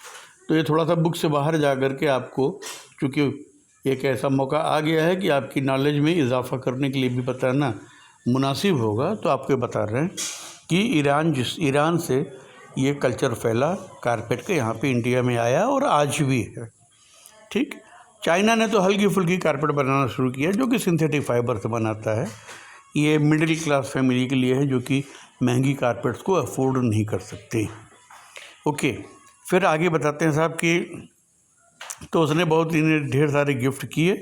A: तो ये थोड़ा सा बुक से बाहर जा कर के आपको, चूँकि एक ऐसा मौका आ गया है कि आपकी नॉलेज में इजाफा करने के लिए भी बताना मुनासिब होगा, तो आपको बता रहे हैं कि ईरान से ये कल्चर फैला कारपेट के, यहाँ पे इंडिया में आया और आज भी है। ठीक, चाइना ने तो हल्की फुल्की कारपेट बनाना शुरू किया जो कि सिंथेटिक फाइबर से बनाता है। ये मिडिल क्लास फैमिली के लिए है जो कि महंगी कारपेट्स को अफोर्ड नहीं कर सकते। ओके, फिर आगे बताते हैं साहब कि तो उसने बहुत इन्हें ढेर सारे गिफ्ट किए।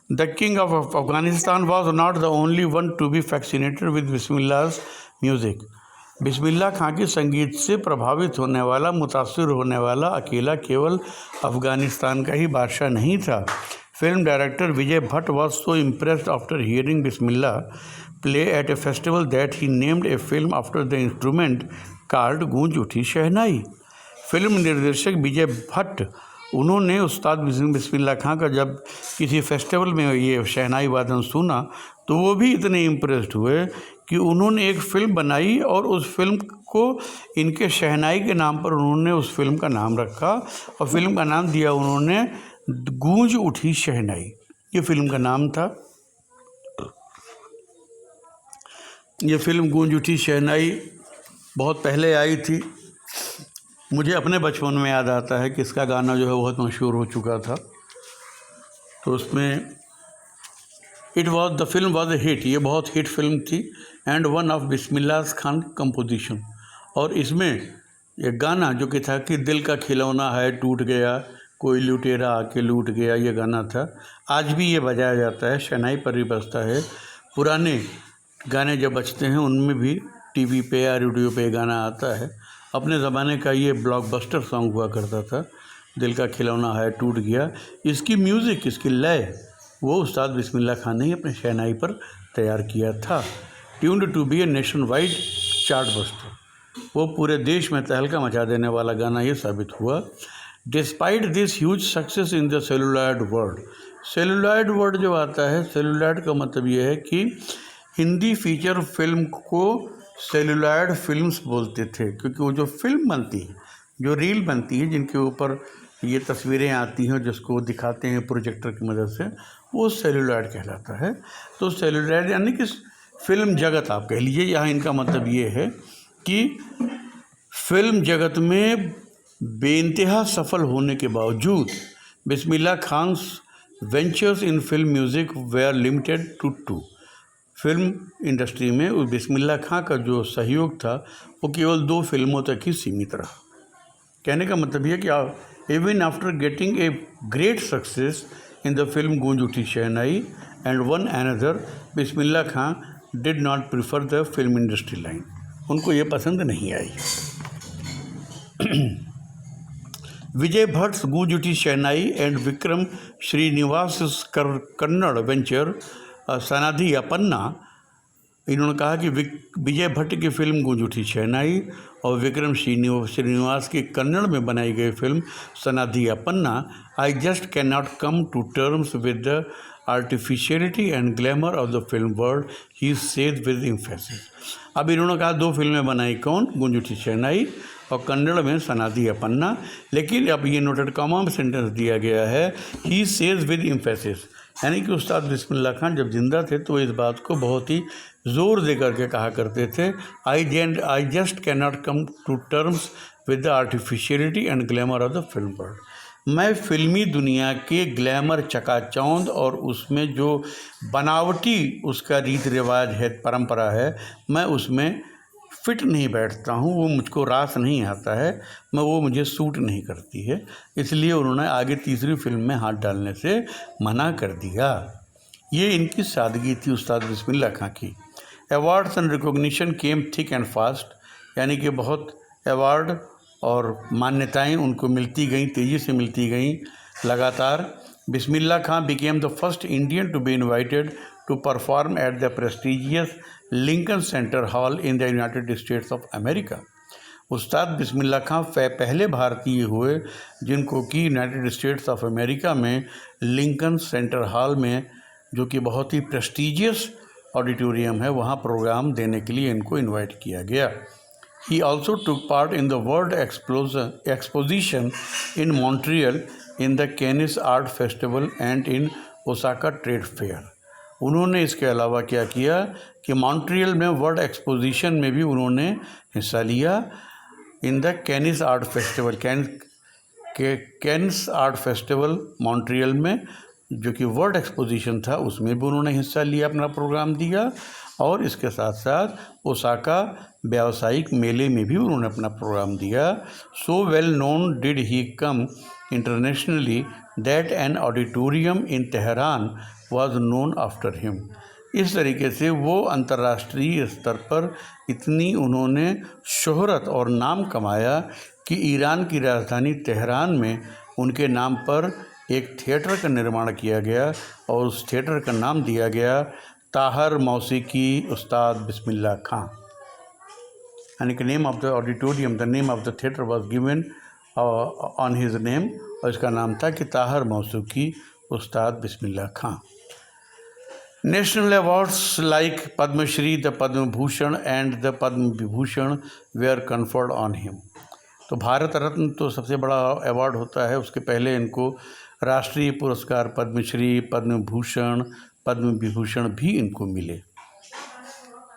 A: The king of Afghanistan was not the only one to be fascinated with Bismillah's music. Bismillah Khan के संगीत से प्रभावित होने वाला, मुतासिर होने वाला अकेला केवल अफ़गानिस्तान का ही बादशाह नहीं था। Film director Vijay Bhatt was so impressed after hearing Bismillah play at A festival that he named a film after the instrument called गूंज उठी शहनाई। फिल्म निर्देशक विजय भट्ट, उन्होंने उस्ताद बिस्मिल्लाह खां का जब किसी फेस्टिवल में ये शहनाई वादन सुना तो वो भी इतने इम्प्रेस्ड हुए कि उन्होंने एक फ़िल्म बनाई और उस फिल्म को इनके शहनाई के नाम पर उन्होंने उस फिल्म का नाम रखा और फिल्म का नाम दिया उन्होंने गूंज उठी शहनाई। ये फिल्म का नाम था। ये फिल्म गूंज उठी शहनाई बहुत पहले आई थी। मुझे अपने बचपन में याद आता है कि इसका गाना जो है बहुत मशहूर हो चुका था। तो उसमें the film was a hit, ये बहुत हिट फिल्म थी and one of Bismillah Khan composition. और इसमें एक गाना जो कि था कि दिल का खिलौना है टूट गया, कोई लुटेरा आके लूट गया, ये गाना था। आज भी ये बजाया जाता है, शहनाई पर भी बजता है। पुराने गाने जब बजते हैं उनमें भी टीवी पे या रेडियो पे गाना आता है। अपने ज़माने का ये ब्लॉकबस्टर सॉन्ग हुआ करता था, दिल का खिलौना है टूट गया। इसकी म्यूज़िक, इसकी लय वो उस्ताद बिस्मिल्लाह खान ने अपने शहनाई पर तैयार किया था। Tuned to be a nationwide chart buster, वो पूरे देश में तहलका मचा देने वाला गाना ये साबित हुआ। Despite this huge success in the celluloid world. Celluloid word जो आता है, सेलुलॉयड का मतलब ये है कि हिंदी फीचर फिल्म को सेलुलॉयड फिल्म्स बोलते थे, क्योंकि वो जो फिल्म बनती है, जो रील बनती है, जिनके ऊपर ये तस्वीरें आती हैं जिसको दिखाते हैं प्रोजेक्टर की मदद से, वो सेलुलॉयड कहलाता है। तो सेलुलॉयड यानी कि फिल्म जगत आप कह लीजिए। यहाँ इनका मतलब ये है कि फिल्म जगत में बेइंतहा सफल होने के बावजूद Bismillah Khan's ventures in film music were limited to 2। Film industry में उस बिस्मिल्लाह खां का जो सहयोग था वो केवल 2 फिल्मों तक ही सीमित रहा। कहने का मतलब ये कि even after getting a great success in the film Goonj Uthi Shehnai and one another, Bismillah Khan did not prefer the film industry line. उनको ये पसंद नहीं आई। विजय भट्ट गूंज उठी शहनाई एंड विक्रम श्रीनिवास कन्नड़ वेंचर सनाधि अपन्ना इन्होंने कहा कि विजय भट्ट की फिल्म गूंज उठी शहनाई और विक्रम श्रीनिवास की कन्नड़ में बनाई गई film Sanadhi Appanna, I just can not come to terms with the artificiality and glamour of the film world, he said with emphasis. अब इन्होंने कहा 2 फिल्में बनाई, कौन? गूंज उठी शहनाई और कन्नड़ में सनाधि अपन्ना, लेकिन अब ये नोटेड कॉमा में सेंटेंस दिया गया है, ही सेज विद एम्फेसिस, यानी कि उस्ताद बिस्मिल्लाह खान जब जिंदा थे तो इस बात को बहुत ही ज़ोर दे करके कहा करते थे, I just can not come to terms with the artificiality and glamour of the film world. मैं फिल्मी दुनिया के ग्लैमर, चकाचौंध और उसमें जो बनावटी उसका रीत रिवाज है, परंपरा है, मैं उसमें फिट नहीं बैठता हूँ, वो मुझको रास नहीं आता है, वो मुझे सूट नहीं करती है। इसलिए उन्होंने आगे तीसरी फिल्म में हाथ डालने से मना कर दिया। ये इनकी सादगी थी उस्ताद बिस्मिल्लाह खां की। Awards and recognition came thick and fast, यानी कि बहुत अवार्ड और मान्यताएं उनको मिलती गईं, तेज़ी से मिलती गईं लगातार। Bismillah Khan became the first Indian to be invited to perform at the prestigious Lincoln Center hall in the United States of America. Ustad Bismillah Khan पहले भारतीय हुए जिनको कि यूनाइटेड स्टेट्स ऑफ अमेरिका में लिंकन सेंटर हॉल में, जो कि बहुत ही प्रेस्टिजियस ऑडिटोरियम है, वहाँ प्रोग्राम देने के लिए इनको इनवाइट किया गया। He also took part in the world exposition in Montreal, in the कैनिस art festival and in Osaka trade fair. उन्होंने इसके अलावा क्या किया कि मॉन्ट्रियल में वर्ल्ड एक्सपोजिशन में भी उन्होंने हिस्सा लिया। In the कैनिस art festival, कैनिस art festival Montreal में, जो कि वर्ल्ड एक्सपोजिशन था, उसमें भी उन्होंने हिस्सा लिया, अपना प्रोग्राम दिया। और इसके साथ साथ ओसाका व्यावसायिक मेले में भी उन्होंने अपना प्रोग्राम दिया। So well known did he come internationally that an auditorium in Tehran was known after him. इस तरीके से वो अंतर्राष्ट्रीय स्तर पर इतनी उन्होंने शोहरत और नाम कमाया कि ईरान की राजधानी तेहरान में उनके नाम पर एक थिएटर का निर्माण किया गया और उस थिएटर का नाम दिया गया ताहर मौसीकी उस्ताद बिस्मिल्लाह खां, यानी कि name of the auditorium, the name of the theatre was given on his name, और इसका नाम था कि ताहर मौसीकी Ustad Bismillah Khan. National awards like Padma Shri, the Padma Bhushan and the Padma Vibhushan were conferred on him. तो भारत रत्न तो सबसे बड़ा अवार्ड होता है, उसके पहले इनको राष्ट्रीय पुरस्कार पद्मश्री, पद्म भूषण, पद्म विभूषण भी इनको मिले।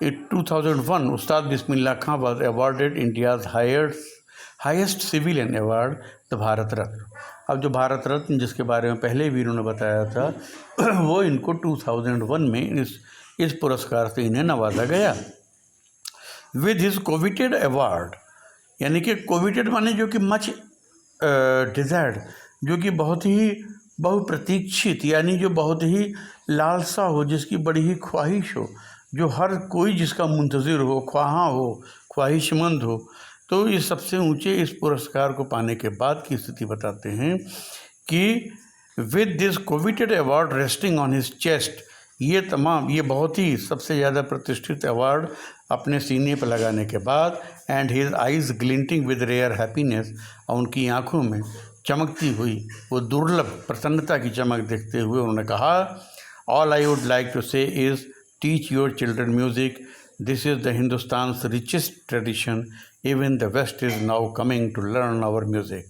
A: In 2001 Ustad Bismillah Khan was awarded India's highest civilian award, the Bharat Ratna. अब जो भारत रत्न जिसके बारे में पहले भी इन्होंने बताया था, वो इनको 2001 में इस पुरस्कार से इन्हें नवाजा गया। विद हिज कोविटेड अवार्ड, यानी कि कोविटेड माने जो कि मच डिज़ायर्ड, जो कि बहुत ही बहुप्रतीक्षित, यानी जो बहुत ही लालसा हो, जिसकी बड़ी ही ख्वाहिश हो, जो हर कोई जिसका मुंतज़िर हो, ख्वाहां हो, ख्वाहिशमंद हो। तो ये सबसे ऊंचे इस पुरस्कार को पाने के बाद की स्थिति बताते हैं कि with this coveted award resting on his chest, ये बहुत ही सबसे ज़्यादा प्रतिष्ठित अवार्ड अपने सीने पर लगाने के बाद, and his eyes glinting with rare happiness, और उनकी आँखों में चमकती हुई वो दुर्लभ प्रसन्नता की चमक देखते हुए उन्होंने कहा, all I would like to say is teach your children music, this is the Hindustan richest tradition, even the West is now coming to learn our music.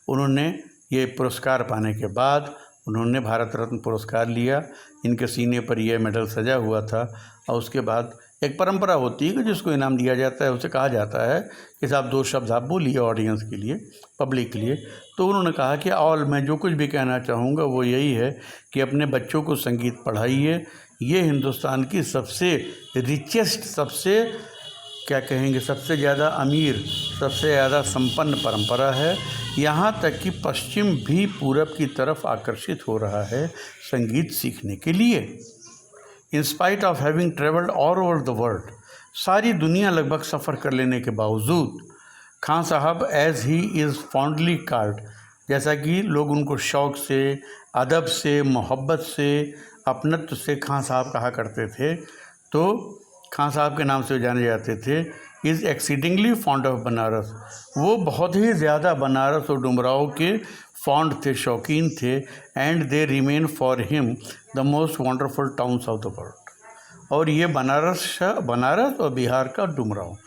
A: उन्होंने ये पुरस्कार पाने के बाद उन्होंने भारत रत्न पुरस्कार लिया, इनके सीने पर यह मेडल सजा हुआ था, और उसके बाद एक परंपरा होती है कि जिसको इनाम दिया जाता है उसे कहा जाता है कि साहब 2 शब्द आप बोलिए ऑडियंस के लिए, पब्लिक के लिए। तो उन्होंने कहा कि और मैं जो कुछ भी कहना चाहूँगा वो यही है कि अपने बच्चों को संगीत पढ़ाइए, ये हिंदुस्तान की सबसे रिचेस्ट, सबसे क्या कहेंगे, सबसे ज़्यादा अमीर, सबसे ज़्यादा संपन्न परंपरा है। यहाँ तक कि पश्चिम भी पूरब की तरफ आकर्षित हो रहा है संगीत सीखने के लिए। इन spite of having travelled all over the world, सारी दुनिया लगभग सफ़र कर लेने के बावजूद, खान साहब as he is fondly called, जैसा कि लोग उनको शौक़ से, अदब से, मोहब्बत से, अपनत्व से खान साहब कहा करते थे, तो खान साहब के नाम से जाने जाते थे, is exceedingly fond of Banaras. वो बहुत ही ज़्यादा बनारस और डुमराव के फॉन्ड थे, शौकीन थे। And they remain for him the most wonderful towns of the world. और ये बनारस और बिहार का डुमराव,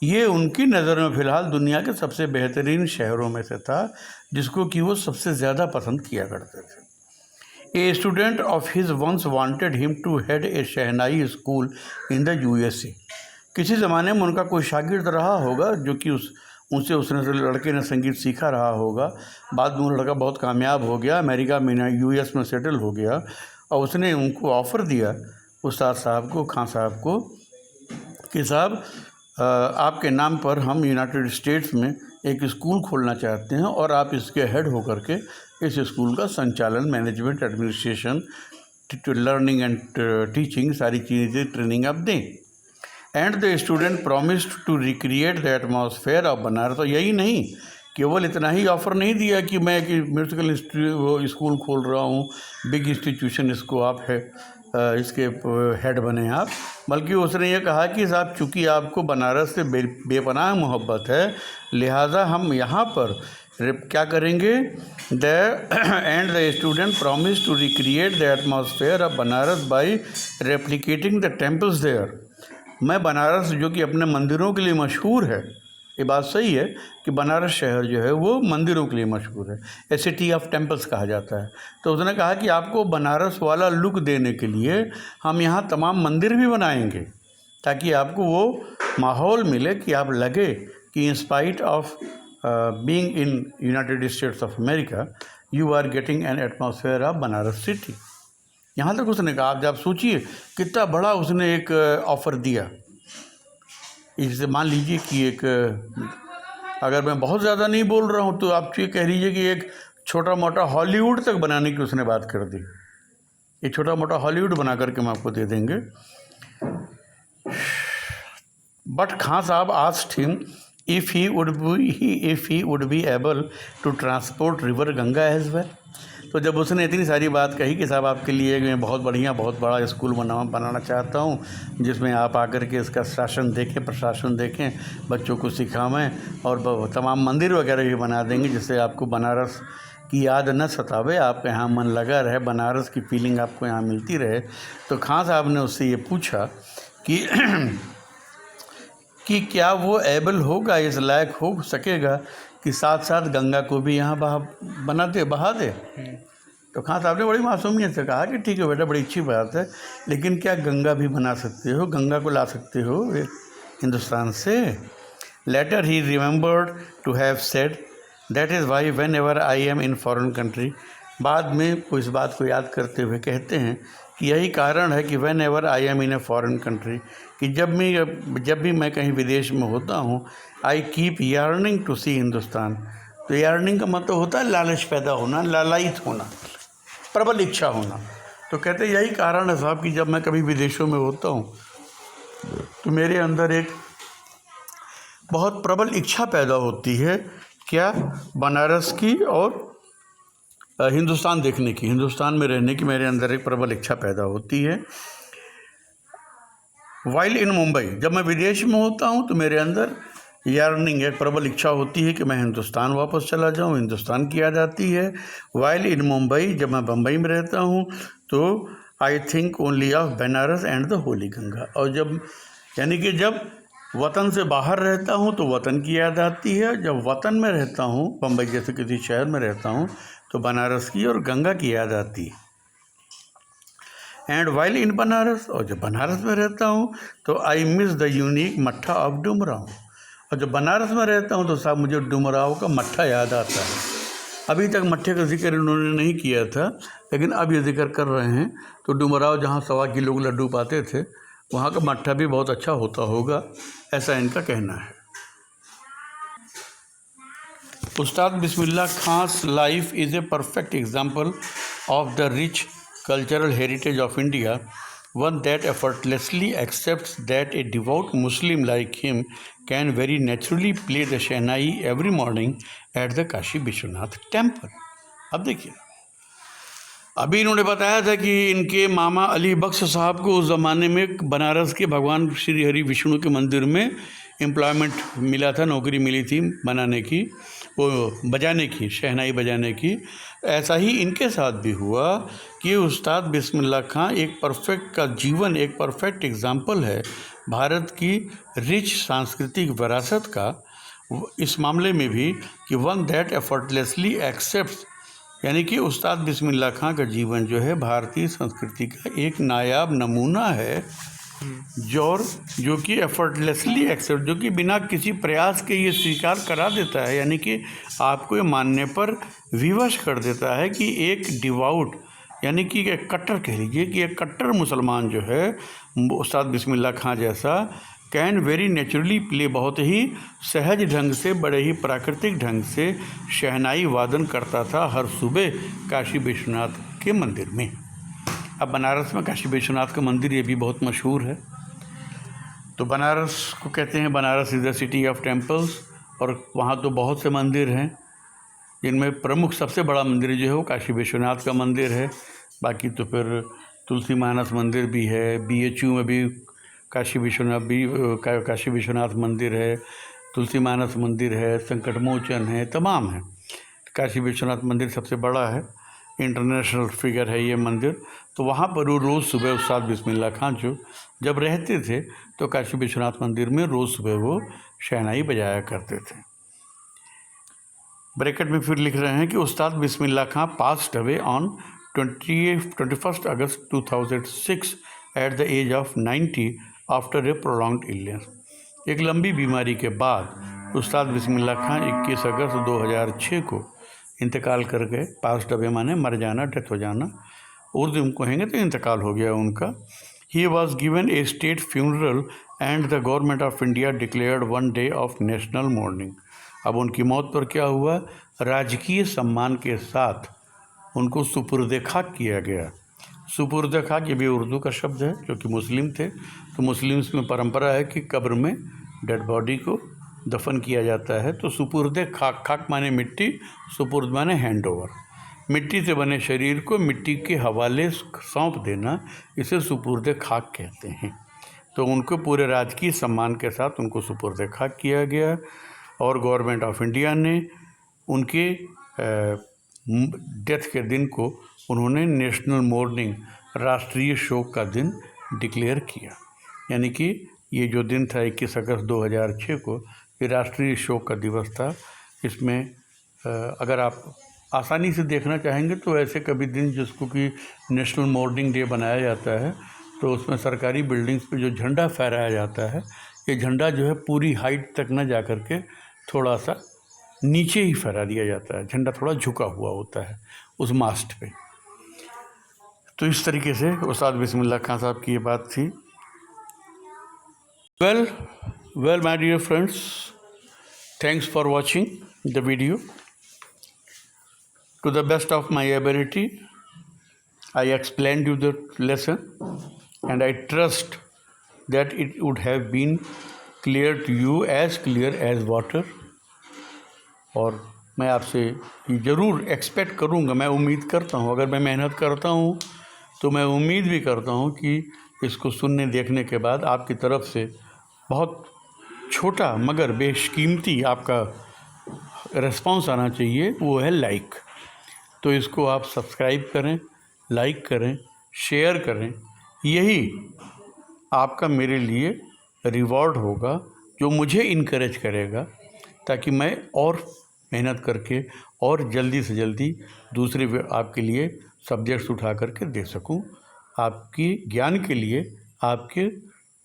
A: ये उनकी नज़र में फ़िलहाल दुनिया के सबसे बेहतरीन शहरों में से था, जिसको कि वो सबसे ज़्यादा पसंद किया करते थे। A student of his once wanted him to head a shehnai school in the USA। किसी ज़माने में उनका कोई शागिर्द रहा होगा जो कि उसने लड़के ने संगीत सीखा रहा होगा। बाद में वो लड़का बहुत कामयाब हो गया, अमेरिका में US में सेटल हो गया, और उसने उनको ऑफ़र दिया उस्ताद साहब को, खान साहब को, कि साहब आपके नाम पर हम यूनाइटेड स्टेट्स में एक स्कूल खोलना चाहते हैं और आप इसके हेड होकर के इस स्कूल का संचालन, management, administration, learning and teaching, सारी चीज़ें, ट्रेनिंग आप दें। And the student promised to recreate the atmosphere of Banaras. तो यही नहीं, केवल इतना ही ऑफ़र नहीं दिया कि मैं एक म्यूज़िकल स्कूल खोल रहा हूँ, बिग इंस्टीट्यूशन, इसको आप है इसके हेड बने आप, बल्कि उसने ये कहा कि साहब चूँकि आपको बनारस से बेपनाह मोहब्बत है, लिहाजा हम यहाँ पर क्या करेंगे, and the student promise to recreate the atmosphere of Banaras by replicating the temples there. मैं बनारस, जो कि अपने मंदिरों के लिए मशहूर है, ये बात सही है कि बनारस शहर जो है वो मंदिरों के लिए मशहूर है, ए सिटी ऑफ टेम्पल्स कहा जाता है। तो उसने कहा कि आपको बनारस वाला लुक देने के लिए हम यहाँ तमाम मंदिर भी बनाएंगे, ताकि आपको वो माहौल मिले कि आप लगे कि in spite of being in United States of America, you are getting an atmosphere of Banaras city. यहाँ तक उसने कहा। आप जब सोचिए कितना बड़ा उसने एक ऑफ़र दिया। इससे मान लीजिए कि एक, अगर मैं बहुत ज़्यादा नहीं बोल रहा हूँ तो आप ये कह लीजिए कि एक छोटा मोटा हॉलीवुड तक बनाने की उसने बात कर दी। ये छोटा मोटा हॉलीवुड बना करके हम आपको दे देंगे। बट खान साहब asked him if he would be able to transport river Ganga as well। तो जब उसने इतनी सारी बात कही कि साहब आपके लिए मैं बहुत बड़ा स्कूल बनाना चाहता हूँ, जिसमें आप आकर के इसका शासन देखें, प्रशासन देखें, बच्चों को सिखावें, और तमाम मंदिर वगैरह भी बना देंगे, जिससे आपको बनारस की याद न सतावे, आपका यहाँ मन लगा रहे, बनारस की फीलिंग आपको यहाँ मिलती रहे। तो खान साहब ने उससे ये पूछा कि क्या वो एबल होगा, इस लायक हो सकेगा कि साथ साथ गंगा को भी यहाँ बहा दे। तो खान साहब ने बड़ी मासूमियत से कहा कि ठीक है बेटा, बड़ी अच्छी बात है, लेकिन क्या गंगा भी बना सकते हो, गंगा को ला सकते हो हिंदुस्तान से। Later he remembered to have said that is why whenever I am in foreign country. बाद में वो इस बात को याद करते हुए कहते हैं कि यही कारण है कि when ever I am in a foreign country, कि जब भी मैं कहीं विदेश में होता हूँ, आई कीप यार्निंग टू सी हिंदुस्तान। तो यार्निंग का मतलब होता है लालच पैदा होना, लालायित होना, प्रबल इच्छा होना। तो कहते यही कारण है साहब कि जब मैं कभी विदेशों में होता हूँ तो मेरे अंदर एक बहुत प्रबल इच्छा पैदा होती है, क्या, बनारस की और हिंदुस्तान देखने की, हिंदुस्तान में रहने की मेरे अंदर एक प्रबल इच्छा पैदा होती है। वाइल इन मुंबई, जब मैं विदेश में होता हूँ तो मेरे अंदर यार्निंग, एक प्रबल इच्छा होती है कि मैं हिंदुस्तान वापस चला जाऊँ, हिंदुस्तान की याद आती है। वाइल इन मुंबई, जब मैं बम्बई में रहता हूँ तो I think only of Banaras and the Holi Ganga. और जब, यानी कि जब वतन से बाहर रहता हूँ तो वतन की याद आती है, जब वतन में रहता हूँ, बम्बई जैसे किसी शहर में रहता हूँ, तो बनारस की और गंगा की याद आती है। एंड वाइल इन बनारस, और जब बनारस में रहता हूँ तो आई मिस द यूनिक मट्ठा ऑफ डुमराव। और जब बनारस में रहता हूँ तो साहब मुझे डुमराव का मट्ठा याद आता है। अभी तक मट्ठे का जिक्र इन्होंने नहीं किया था, लेकिन अब ये जिक्र कर रहे हैं। तो डुमराव जहाँ 1.25 किलो लड्डू पाते थे, वहाँ का मट्ठा भी बहुत अच्छा होता होगा, ऐसा इनका कहना है। Ustad Bismillah Khan's life is a perfect example of the rich cultural heritage of India, one that effortlessly accepts that a devout Muslim like him can very naturally play the Shehnai every morning at the Kashi Vishwanath temple। अब देखिए, अभी इन्होंने बताया था कि इनके मामा अली बख्श साहब को उस ज़माने में बनारस के भगवान श्री हरि विष्णु के मंदिर में एम्प्लॉयमेंट मिला था, नौकरी मिली थी बनाने की, वो बजाने की, शहनाई बजाने की। ऐसा ही इनके साथ भी हुआ कि उस्ताद बिस्मिल्लाह खां एक परफेक्ट का जीवन एक परफेक्ट एग्जाम्पल है भारत की रिच सांस्कृतिक विरासत का, इस मामले में भी कि वन दैट एफर्टलेसली एक्सेप्ट्स, यानी कि उस्ताद बिस्मिल्लाह खां का जीवन जो है भारतीय संस्कृति का एक नायाब नमूना है, जो कि एफर्टलेसली एक्सेप्ट, जो कि बिना किसी प्रयास के ये स्वीकार करा देता है, यानी कि आपको ये मानने पर विवश कर देता है कि एक डिवाउट, यानी कि एक कट्टर कह लीजिए कि एक कट्टर मुसलमान जो है उस्ताद बिस्मिल्लाह खां जैसा कैन वेरी नेचुरली प्ले, बहुत ही सहज ढंग से, बड़े ही प्राकृतिक ढंग से शहनाई वादन करता था हर सुबह काशी विश्वनाथ के मंदिर में। अब बनारस में काशी विश्वनाथ का मंदिर ये भी बहुत मशहूर है। तो बनारस को कहते हैं Banaras is the city of temples, और वहाँ तो बहुत से मंदिर हैं जिनमें प्रमुख सबसे बड़ा मंदिर जो है वो काशी विश्वनाथ का मंदिर है। बाकी तो फिर तुलसी मानस मंदिर भी है, BHU में भी काशी विश्वनाथ मंदिर है, तुलसी मानस मंदिर है, संकटमोचन है, तमाम है। काशी विश्वनाथ मंदिर सबसे बड़ा है, इंटरनेशनल फिगर है ये मंदिर। तो वहाँ पर वो रोज़ सुबह उस्ताद बिस्मिल्लाह खां जो जब रहते थे तो काशी विश्वनाथ मंदिर में रोज़ सुबह वो शहनाई बजाया करते थे। ब्रैकेट में फिर लिख रहे हैं कि Ustad Bismillah Khan passed away on 21 August 2006 at the age of 90 after a prolonged illness. एक लंबी बीमारी के बाद उस्ताद बिस्मिल्लाह खां 21 अगस्त 2006 को इंतकाल कर गए। पास्ट अवे माने मर जाना, डेथ हो जाना, उर्दू में कहेंगे तो इंतकाल हो गया उनका। He was given A state funeral and the government of India declared 1 day of national morning. अब उनकी मौत पर क्या हुआ, राजकीय सम्मान के साथ उनको सुपुर्द खाक किया गया। सुपुर्द खाक ये भी उर्दू का शब्द है, क्योंकि मुस्लिम थे तो मुस्लिम्स में परंपरा है कि कब्र में डेड बॉडी को दफन किया जाता है। तो सुपुर्द खाक, खाक माने मिट्टी, सुपुर्द माने हैंड ओवर, मिट्टी से बने शरीर को मिट्टी के हवाले सौंप देना, इसे सुपुर्द खाक कहते हैं। तो उनको पूरे राजकीय सम्मान के साथ उनको सुपुर्द खाक किया गया और गवर्नमेंट ऑफ इंडिया ने उनके डेथ के दिन को उन्होंने नेशनल मोर्निंग, राष्ट्रीय शोक का दिन डिक्लेयर किया। यानी कि ये जो दिन था 21 अगस्त 2006 को, ये राष्ट्रीय शोक का दिवस था। इसमें अगर आप आसानी से देखना चाहेंगे तो ऐसे कभी दिन जिसको कि नेशनल मोर्निंग डे बनाया जाता है तो उसमें सरकारी बिल्डिंग्स पे जो झंडा फहराया जाता है, ये झंडा जो है पूरी हाइट तक न जा कर के थोड़ा सा नीचे ही फहरा दिया जाता है, झंडा थोड़ा झुका हुआ होता है उस मास्ट पे। तो इस तरीके से उस्ताद बिस्मिल्लाह खां साहब की ये बात थी। Well my dear friends, thanks for watching the video. To the best of my ability I explained you the lesson and I trust that it would have been clear to you, as clear as water। और मैं आपसे ज़रूर एक्सपेक्ट करूँगा, मैं उम्मीद करता हूँ, अगर मैं मेहनत करता हूँ तो मैं उम्मीद भी करता हूँ कि इसको सुनने देखने के बाद आपकी तरफ से बहुत छोटा मगर बेशकीमती आपका रिस्पॉन्स आना चाहिए, वो है लाइक। तो इसको आप सब्सक्राइब करें, लाइक करें, शेयर करें, यही आपका मेरे लिए रिवॉर्ड होगा, जो मुझे इनकरेज करेगा ताकि मैं और मेहनत करके और जल्दी से जल्दी दूसरे आपके लिए सब्जेक्ट्स उठा करके दे सकूं, आपकी ज्ञान के लिए, आपके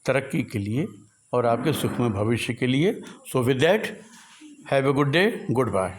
A: तरक्की के लिए और आपके सुखमय भविष्य के लिए। So with that, have a good day, good bye.